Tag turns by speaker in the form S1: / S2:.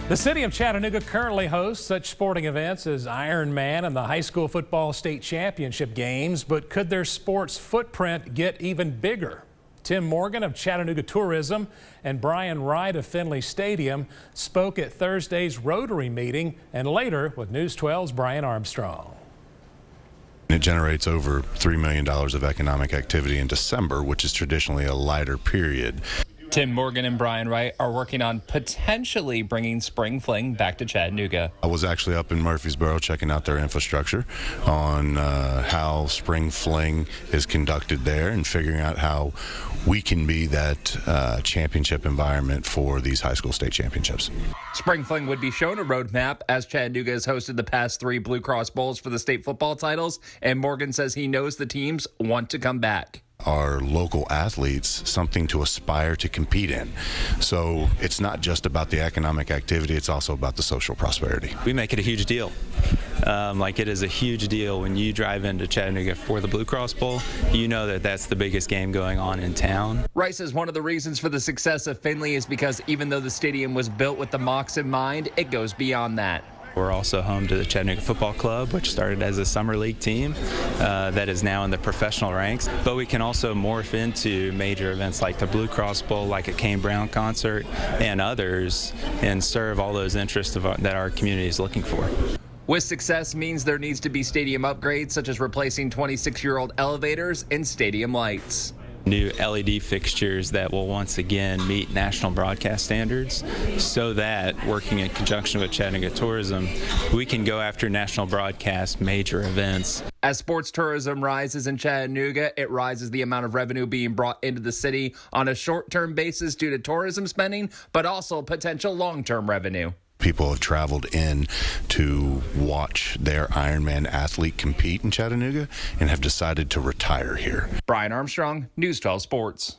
S1: The city of Chattanooga currently hosts such sporting events as Ironman and the high school football state championship games, but could their sports footprint get even bigger? Tim Morgan of Chattanooga Tourism and Brian Wright of Finley Stadium spoke at Thursday's Rotary meeting, and later with News 12's Brian Amrstrong.
S2: It generates over $3 million of economic activity in December, which is traditionally a lighter period.
S3: Tim Morgan and Brian Wright are working on potentially bringing Spring Fling back to Chattanooga.
S2: I was actually up in Murfreesboro checking out their infrastructure on how Spring Fling is conducted there and figuring out how we can be that championship environment for these high school state championships.
S3: Spring Fling would be shown a roadmap as Chattanooga has hosted the past 3 Blue Cross Bowls for the state football titles, and Morgan says he knows the teams want to come back.
S2: Our local athletes something to aspire to compete in. So it's not just about the economic activity, it's also about the social prosperity.
S4: We make it a huge deal. It is a huge deal when you drive into Chattanooga for the Blue Cross Bowl. You know that that's the biggest game going on in town.
S3: Wright says one of the reasons for the success of Finley is because even though the stadium was built with the Mocs in mind, it goes beyond that.
S4: We're also home to the Chattanooga Football Club, which started as a summer league team that is now in the professional ranks. But we can also morph into major events like the Blue Cross Bowl, like a Kane Brown concert, and others, and serve all those interests that our community is looking for.
S3: With success means there needs to be stadium upgrades, such as replacing 26-year-old elevators and stadium lights.
S4: New LED fixtures that will once again meet national broadcast standards, so that, working in conjunction with Chattanooga Tourism, we can go after national broadcast major events.
S3: As sports tourism rises in Chattanooga, it rises the amount of revenue being brought into the city on a short-term basis due to tourism spending, but also potential long-term revenue.
S2: People have traveled in to watch their Ironman athlete compete in Chattanooga and have decided to retire here.
S3: Brian Amrstrong, News 12 Sports.